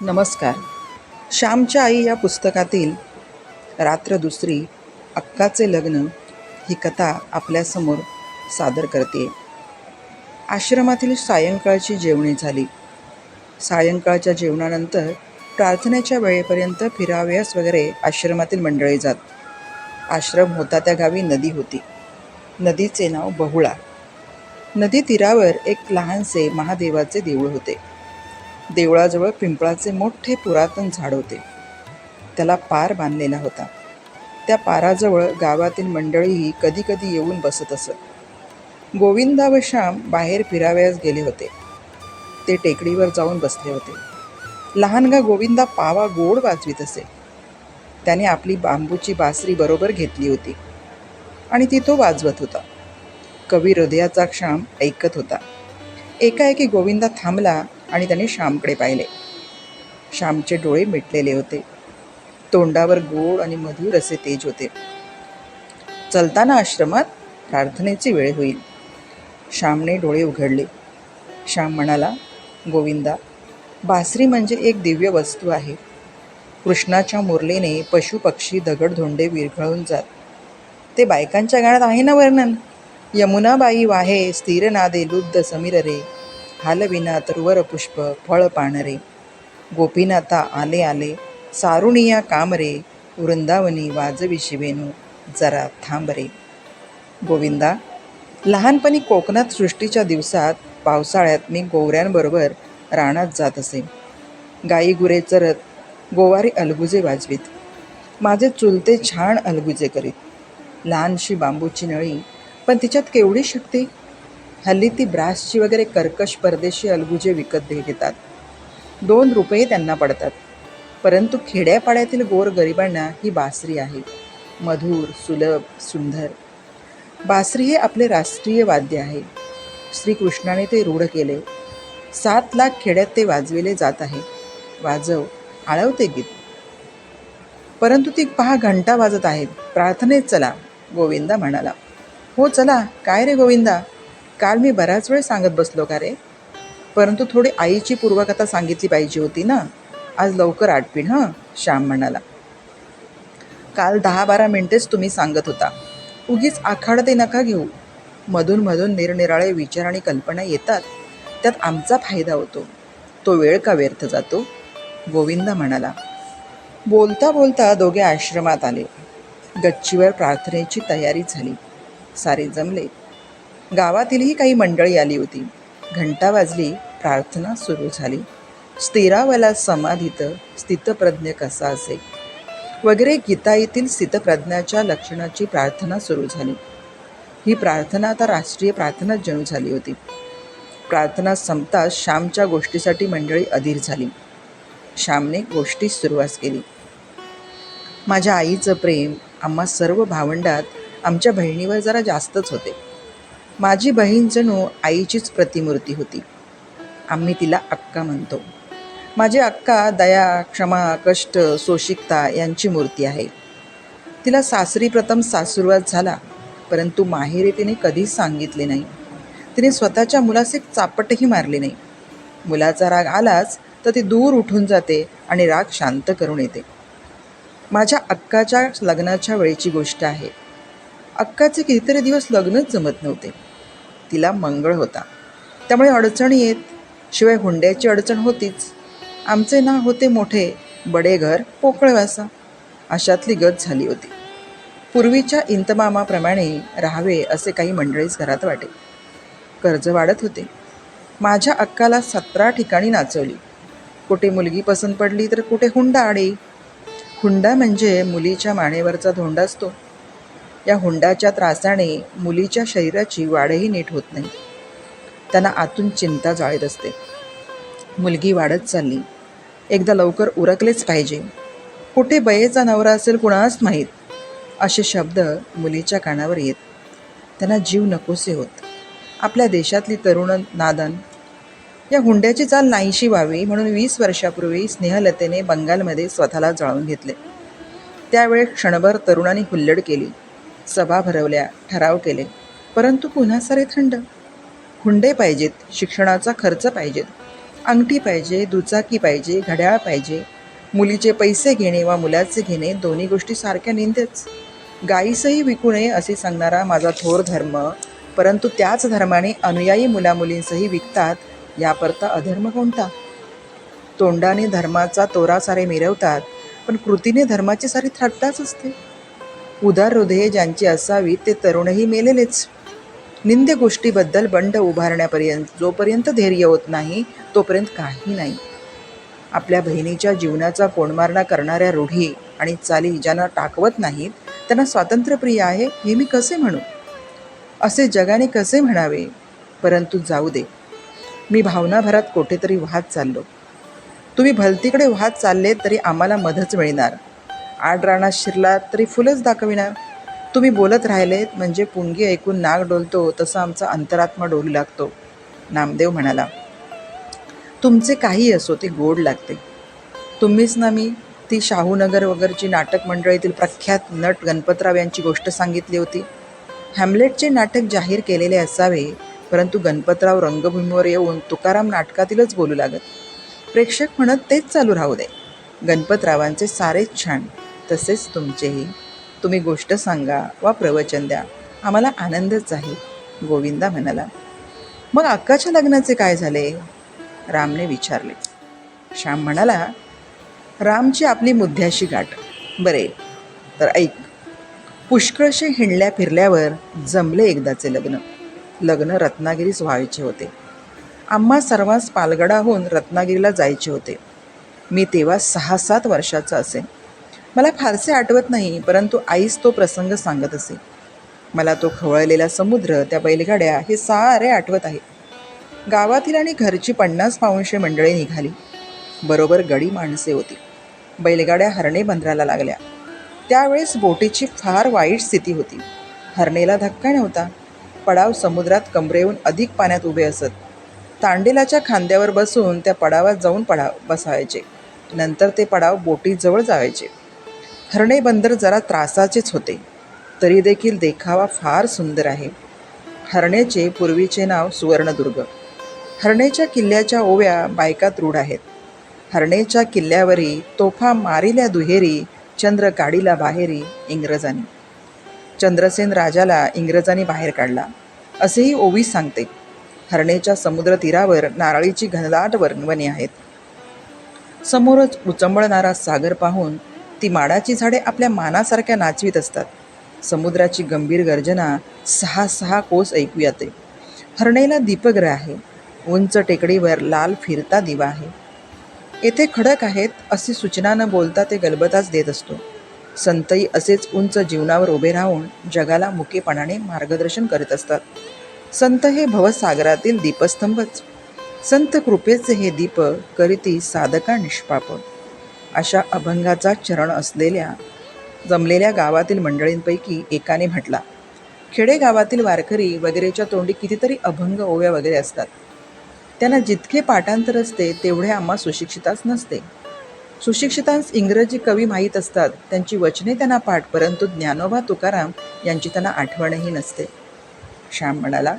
नमस्कार. श्यामच्या आई या पुस्तकातील रात्र दुसरी अक्काचे लग्न ही कथा आपल्यासमोर सादर करते. आश्रमातील सायंकाळची जेवणे झाली. सायंकाळच्या जेवणानंतर प्रार्थनेच्या वेळेपर्यंत फिरावयास वगैरे आश्रमातील मंडळी जात. आश्रम होता त्या गावी नदी होती. नदीचे नाव बहुळा. नदी तीरावर एक लहानसे महादेवाचे देऊळ होते. देवळाजवळ पिंपळाचे मोठे पुरातन झाड होते. त्याला पार बांधलेला होता. त्या पाराजवळ गावातील मंडळीही कधी कधी येऊन बसत असत. गोविंदा व श्याम बाहेर फिरावयास गेले होते. ते टेकडीवर जाऊन बसले होते. लहानगा गोविंदा पावा गोड वाजवीत असे. त्याने आपली बांबूची बासरी बरोबर घेतली होती आणि ती तो वाजवत होता. कवी हृदयाचा श्याम ऐकत होता. एकाएकी गोविंदा थांबला आणि त्याने श्यामकडे पाहिले. श्यामचे डोळे मिटलेले होते. तोंडावर गोड आणि मधुर असे तेज होते. चलताना आश्रमात प्रार्थनेची वेळ होईल. श्यामने डोळे उघडले. श्याम म्हणाला, गोविंदा, बासरी म्हणजे एक दिव्य वस्तू आहे. कृष्णाच्या मुरलीने पशुपक्षी दगडधोंडे विरघळून जात. ते बायकांच्या गाण्यात आहे ना वर्णन. यमुनाबाई वाहे स्थिर नादे लुब्ध समीर रे, हालविना तरुवर पुष्प फळ पाणरे, गोपीनाथा आले आले सारुणिया कामरे, वृंदावनी वाजवी शिवेनू जरा थांबरे. गोविंदा, लहानपणी कोकणात सृष्टीच्या दिवसात पावसाळ्यात मी गोवऱ्यांबरोबर रानात जात असे. गाई गुरे चरत गोवारी अलगुजे वाजवीत. माझे चुलते छान अलगुजे करीत. लहानशी बांबूची नळी, पण तिच्यात केवढी शक्ती. हल्ली ती ब्रासची वगैरे कर्कश परदेशी अलगुजे विकत घेतात. 2 रुपये त्यांना पडतात. परंतु खेड्यापाड्यातील गोरगरिबांना ही बासरी आहे. मधुर, सुलभ, सुंदर. बासरी हे आपले राष्ट्रीय वाद्य आहे. श्रीकृष्णाने ते रूढ केले. 7 लाख खेड्यात ते वाजविले जात आहे. वाजव, आळवते गीत. परंतु ती पहा घंटा वाजत आहेत. प्रार्थनेत चला, गोविंदा म्हणाला. हो चला. काय रे गोविंदा, काल मी बराच वेळ सांगत बसलो का रे? परंतु थोडी आईची पूर्वकथा सांगितली पाहिजे होती ना. आज लवकर आटपीन. श्याम म्हणाला. काल 10-12 मिनिटेच तुम्ही सांगत होता. उगीच आखाडते नका घेऊ. मधून मधून निरनिराळे विचार आणि कल्पना येतात. त्यात आमचा फायदा होतो. तो वेळ का व्यर्थ जातो? गोविंदा म्हणाला. बोलता बोलता दोघे आश्रमात आले. गच्चीवर प्रार्थनेची तयारी झाली. सारे जमले. गावातीलही काही मंडळी आली होती. घंटा वाजली. प्रार्थना सुरू झाली. स्थिरावला समाधीत स्थितप्रज्ञ कसा असे वगैरे गीताईतील स्थितप्रज्ञाच्या लक्षणाची प्रार्थना सुरू झाली. ही प्रार्थना आता राष्ट्रीय प्रार्थनाच जणू झाली होती. प्रार्थना संपताच श्यामच्या गोष्टीसाठी मंडळी अधीर झाली. श्यामने गोष्टीस सुरुवात केली. माझ्या आईचं प्रेम आम्हा सर्व भावंडात आमच्या बहिणीवर जरा जास्तच होते. माझी बहीण जणू आईचीच प्रतिमूर्ती होती. आम्ही तिला अक्का म्हणतो. माझी अक्का दया, क्षमा, कष्ट, सोशिकता यांची मूर्ती आहे. तिला सासरी प्रथम सासुरवास झाला, परंतु माहेरी तिने कधीच सांगितले नाही. तिने स्वतःच्या मुलास एक चापटही मारली नाही. मुलाचा राग आलाच तर ती दूर उठून जाते आणि राग शांत करून येते. माझ्या अक्काच्या लग्नाच्या वेळेची गोष्ट आहे. अक्काचे कितीतरी दिवस लग्नच जमत नव्हते. तिला मंगळ होता, त्यामुळे अडचणी येत. शिवाय हुंड्याची अडचण होतीच. आमचे नाव होते मोठे, बडे घर पोकळवासा, अशातली गत झाली होती. पूर्वीच्या इंतमामाप्रमाणे राहावे असे काही मंडळीच घरात वाटे. कर्ज वाढत होते. माझ्या अक्काला 17 ठिकाणी नाचवली. कुठे मुलगी पसंत पडली तर कुठे हुंडा आडे. हुंडा म्हणजे मुलीच्या मानेवरचा धोंडा असतो. या हुंडाच्या त्रासाने मुलीच्या शरीराची वाढही नीट होत नाही. त्यांना आतून चिंता जाळीत असते. मुलगी वाढत चालली. एकदा लवकर उरकलेच पाहिजे. कुठे बयेचा नवरा असेल कुणास माहीत, असे शब्द मुलीच्या कानावर येत. त्यांना जीव नकोसे होत. आपल्या देशातली तरुण नादन या हुंड्याची चाल नाहीशी व्हावी म्हणून 20 वर्षापूर्वी स्नेहलतेने बंगालमध्ये स्वतःला जाळून घेतले. त्यावेळेस क्षणभर तरुणांनी हुल्लड केली. सभा भरवल्या, ठराव केले. परंतु पुन्हा सारे थंड. हुंडे पाहिजेत, शिक्षणाचा खर्च पाहिजेत. अंगठी पाहिजे, दुचाकी पाहिजे, घड्याळ पाहिजे. मुलीचे पैसे घेणे वा मुलाचे घेणे दोन्ही गोष्टी सारख्या निंदेच. गाईसही विकू नये असे सांगणारा माझा थोर धर्म, परंतु त्याच धर्माने अनुयायी मुलामुलींसही विकतात, याकरता अधर्म कोणता? तोंडाने धर्माचा तोरा सारे मिरवतात, पण कृतीने धर्माची सारी थट्टाच असते. उदार हृदये ज्यांची असावीत ते तरुणही मेलेलेच. निंद्य गोष्टीबद्दल बंड उभारण्यापर्यंत जोपर्यंत धैर्य होत नाही तोपर्यंत काही नाही. आपल्या बहिणीच्या जीवनाचा कोंडमारणा करणाऱ्या रूढी आणि चाली ज्यांना टाकवत नाहीत त्यांना स्वातंत्र्यप्रिय आहे हे मी कसे म्हणू? असे जगाने कसे म्हणावे? परंतु जाऊ दे, मी भावनाभरात कुठेतरी वाहत चाललो. तुम्ही भलतीकडे वाहत चाललेत तरी आम्हाला मधच मिळणार. आड रानात शिरलात तरी फुलंच दाखविणार. तुम्ही बोलत राहिलेत म्हणजे पुंगी ऐकून नाग डोलतो तसा आमचा अंतरात्मा डोलू लागतो. नामदेव म्हणाला, तुमचे काही असो ते गोड लागते. तुम्हीच ना मी ती शाहूनगर वगैरची नाटक मंडळीतील प्रख्यात नट गणपतराव यांची गोष्ट सांगितली होती. हॅम्लेटचे नाटक जाहीर केलेले असावे, परंतु गणपतराव रंगभूमीवर येऊन तुकाराम नाटकातीलच बोलू लागत. प्रेक्षक म्हणत तेच चालू राहू दे. गणपतरावांचे सारेच छान, तसेच तुमचेही. तुम्ही गोष्ट सांगा वा प्रवचन द्या, आम्हाला आनंदच आहे. गोविंदा म्हणाला. मग अक्काच्या लग्नाचे काय झाले? रामने विचारले. श्याम म्हणाला, रामची आपली मुद्द्याशी गाठ. बरे तर ऐक. पुष्कळशे हिंडल्या फिरल्यावर जमले एकदाचे लग्न. लग्न रत्नागिरीस व्हायचे होते. आम्हा सर्वांस पालगडाहून रत्नागिरीला जायचे होते. मी तेव्हा 6-7 वर्षाचा असे. मला फारसे आठवत नाही, परंतु आईस तो प्रसंग सांगत असे. मला तो खवळलेला समुद्र, त्या बैलगाड्या हे सारे आठवत आहे. गावातील आणि घरची 50-50 मंडळी निघाली. बरोबर गडी माणसे होती. बैलगाड्या हरणे बंदराला लागल्या. त्यावेळेस बोटीची फार वाईट स्थिती होती. हरणेला धक्का नव्हता. पडाव समुद्रात कमरेहून अधिक पाण्यात उभे असत. तांडेलाच्या खांद्यावर बसून त्या पडावात जाऊन बसायचे. नंतर ते पडाव बोटीजवळ जायचे. हरणे बंदर जरा त्रासाचेच होते, तरी देखील देखावा फार सुंदर आहे. हरणेचे पूर्वीचे नाव सुवर्णदुर्ग. हरणेच्या किल्ल्याच्या ओव्या बायकात रूढ आहेत. हरणेच्या किल्ल्यावरी तोफा मारिल्या दुहेरी, चंद्र काढीला बाहेरी इंग्रजांनी. चंद्रसेन राजाला इंग्रजांनी बाहेर काढला असेही ओवी सांगते. हरणेच्या समुद्र तीरावर नारळीची घनदाट वने आहेत. समोरच उचंबळणारा सागर पाहून ती माडाची झाडे आपल्या मानासारख्या नाचवीत असतात. समुद्राची गंभीर गर्जना 6-6 कोस ऐकू येते. हरणेला दीपगृह आहे. उंच टेकडीवर लाल फिरता दिवा आहे. येथे खडक आहेत अशी सूचना न बोलता ते गलबताच देत असतो. संतही असेच उंच जीवनावर उभे राहून जगाला मुकेपणाने मार्गदर्शन करीत असतात. संत हे भवसागरातील दीपस्तंभच. संत कृपेचे हे दीप करीती साधका निष्पाप. अशा अभंगाचा चरण असलेल्या जमलेल्या गावातील मंडळींपैकी एकाने म्हटला, खेडेगावातील वारकरी वगैरेच्या तोंडी कितीतरी अभंग ओव्या वगैरे असतात. त्यांना जितके पाठांतर असते तेवढे आम्हा सुशिक्षिताच नसते. सुशिक्षितांस इंग्रजी कवी माहीत असतात, त्यांची वचने त्यांना पाठ, परंतु ज्ञानोबा तुकाराम यांची त्यांना आठवणही नसते. श्याम म्हणाला,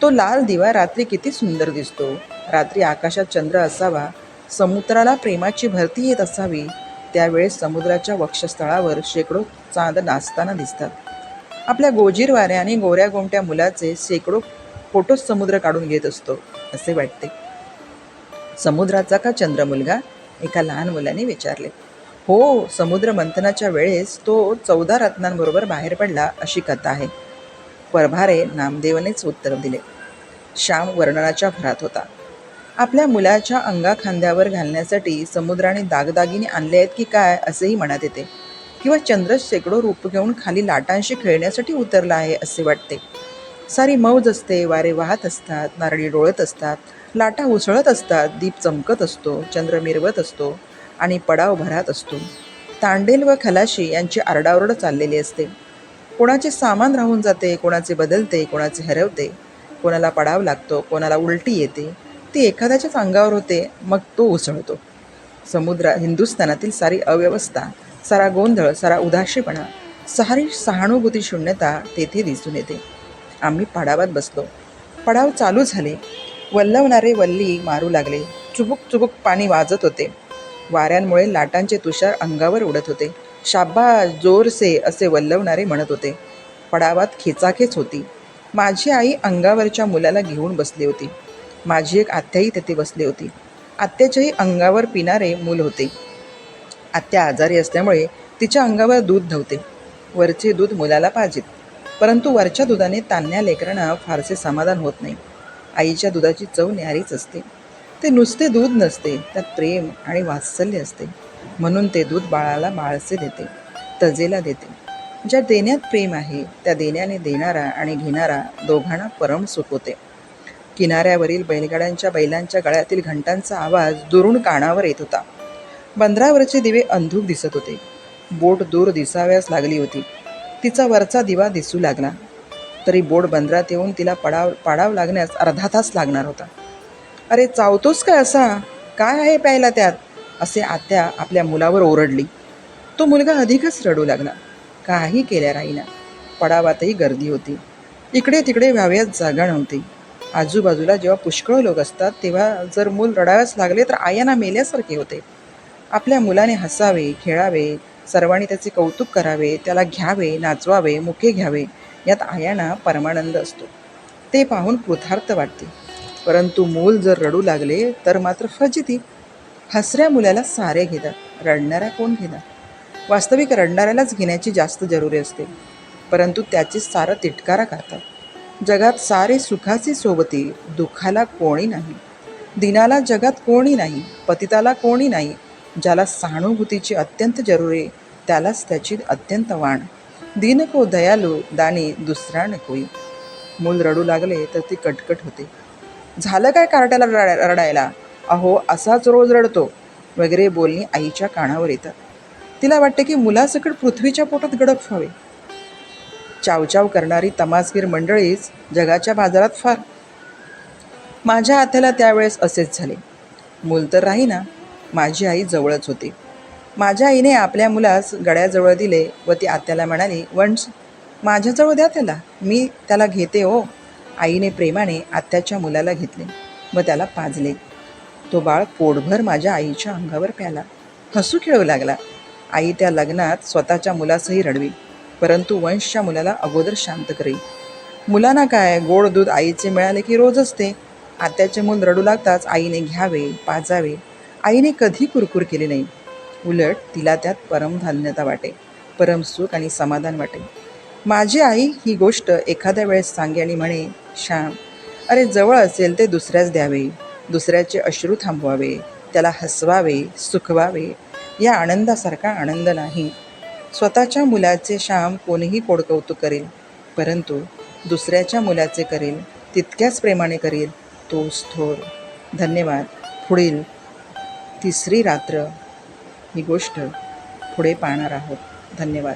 तो लाल दिवा रात्री किती सुंदर दिसतो. रात्री आकाशात चंद्र असावा, समुद्राला प्रेमाची भरती येत असावी. त्यावेळेस समुद्राच्या वक्षस्थळावर शेकडो चांद नाचताना दिसतात. आपल्या गोजीर वाऱ्याने गोऱ्या गोमट्या मुलाचे शेकडो फोटो समुद्र काढून घेत असतो असे वाटते. समुद्राचा का चंद्र मुलगा? एका लहान मुलाने विचारले. हो, समुद्र मंथनाच्या वेळेस तो 14 रत्नांबरोबर बाहेर पडला अशी कथा आहे. परभारे नामदेवनेच उत्तर दिले. श्याम वर्णनाच्या भरात होता. आपल्या मुलाच्या अंगाखांद्यावर घालण्यासाठी समुद्राने दागदागिने आणले आहेत की काय असेही मनात येते. किंवा चंद्र शेकडो रूप घेऊन खाली लाटांशी खेळण्यासाठी उतरला आहे असे वाटते. सारी मौज असते. वारे वाहत असतात, नारळी डोळत असतात, लाटा उसळत असतात, दीप चमकत असतो, चंद्र मिरवत असतो आणि पडाव भरात असतो. तांडेल व खलाशी यांची आरडाओरड चाललेली असते. कोणाचे सामान राहून जाते, कोणाचे बदलते, कोणाचे हरवते, कोणाला पडाव लागतो, कोणाला उलटी येते. ती एखाद्याच्याच अंगावर होते, मग तो उसळतो. हिंदुस्थानातील सारी अव्यवस्था, सारा गोंधळ, सारा उदासीपणा, सारी सहानुभूती शून्यता तेथे दिसून येते. आम्ही पडावात बसलो. पडाव चालू झाले. वल्लवणारे वल्ली मारू लागले. चुबुक चुबुक पाणी वाजत होते. वाऱ्यांमुळे लाटांचे तुषार अंगावर उडत होते. शाब्बास, जोर से असे वल्लवणारे म्हणत होते. पडावात खेचाखेच होती. माझी आई अंगावरच्या मुलाला घेऊन बसली होती. माझी एक आत्याही तेथे बसली होती. आत्याच्याही अंगावर पिणारे मूल होते. आत्या आजारी असल्यामुळे तिच्या अंगावर दूध नव्हते. वरचे दूध मुलाला पाजित. परंतु वरच्या दुधाने तान्ह्या लेकरांना फारसे समाधान होत नाही. आईच्या दुधाची चव न्यारीच असते. ते नुसते दूध नसते, त्यात प्रेम आणि वात्सल्य असते. म्हणून ते दूध बाळाला बाळसे देते, तजेला देते. ज्या देण्यात प्रेम आहे त्या देण्याने देणारा आणि घेणारा दोघांना परम सुख होते. किनाऱ्यावरील बैलगाड्यांच्या बैलांच्या गळ्यातील घंटांचा आवाज दुरून कानावर येत होता. बंदरावरचे दिवे अंधूक दिसत होते. बोट दूर दिसाव्यास लागली होती. तिचा वरचा दिवा दिसू लागला तरी बोट बंदरात येऊन तिला पाडाव लागण्यास अर्धा तास लागणार होता. अरे चावतोस काय असा? काय आहे प्यायला त्यात? असे आत्या आपल्या मुलावर ओरडली. तो मुलगा अधिकच रडू लागला. काही केल्या राहीना. पडावातही गर्दी होती. इकडे तिकडे व्हाव्यात जागा नव्हती. आजूबाजूला जेव्हा पुष्कळ लोक असतात तेव्हा जर मूल रडाव्यास लागले तर आयांना मेल्यासारखे होते. आपल्या मुलाने हसावे, खेळावे, सर्वांनी त्याचे कौतुक करावे, त्याला घ्यावे, नाचवावे, मुके घ्यावे, यात आयांना परमानंद असतो. ते पाहून कृतार्थ वाटते. परंतु मूल जर रडू लागले तर मात्र फजिती. हसऱ्या मुलाला सारे घेतात, रडणारा कोण घेणार? वास्तविक रडणाऱ्यालाच घेण्याची जास्त जरुरी असते. परंतु त्याचे सारं तिटकारा करतात. जगात सारे सुखाचे सोबती, दुःखाला कोणी नाही. दिनाला जगात कोणी नाही, पतिताला कोणी नाही. ज्याला सहानुभूतीची अत्यंत जरुरी त्यालाच त्याची अत्यंत वाण. दीन को दयालू दानी दुसरा न कोई. मूल रडू लागले तर ती कटकट होते. झालं काय कार्ट्याला रडायला? अहो असाच रोज रडतो वगैरे बोलणी आईच्या कानावर येतात. तिला वाटते की मुलासकट पृथ्वीच्या पोटात गडप व्हावे. चावचाव करणारी तमासगीर मंडळीच जगाच्या बाजारात फार. माझ्या आत्याला त्यावेळेस असेच झाले. मूल तर राहीना. माझी आई जवळच होती. माझ्या आईने आपल्या मुलास गड्याजवळ दिले व ती आत्याला म्हणाली, वंश माझ्याजवळ द्या त्याला, मी त्याला घेते हो. आईने प्रेमाने आत्याच्या मुलाला घेतले व त्याला पाजले. तो बाळ पोटभर माझ्या आईच्या अंगावर प्याला, हसू खेळू लागला. आई त्या लग्नात स्वतःच्या मुलासही रडवी, परंतु वंशच्या मुलाला अगोदर शांत करी. मुलांना काय, गोड दूध आईचे मिळाले की रोज असते. आत्याचे मूल रडू लागताच आईने घ्यावे, पाजावे. आईने कधी कुरकुर केली नाही. उलट तिला त्यात परमधन्यता वाटे, परम सुख आणि समाधान वाटे. माझी आई ही गोष्ट एखाद्या वेळेस सांगे आणि म्हणे, श्याम, अरे जवळ असेल ते दुसऱ्यास द्यावे, दुसऱ्याचे अश्रू थांबवावे, त्याला हसवावे, सुखवावे. या आनंदासारखा आनंद नाही. स्वतःच्या मुलाचे श्याम कोणीही कोडकौतुक करेल, परंतु दुसऱ्याच्या मुलाचे करेल तितक्याच प्रेमाने करेल तोच थोर. धन्यवाद. पुढील तिसरी रात्र ही गोष्ट पुढे पाहणार आहोत. धन्यवाद.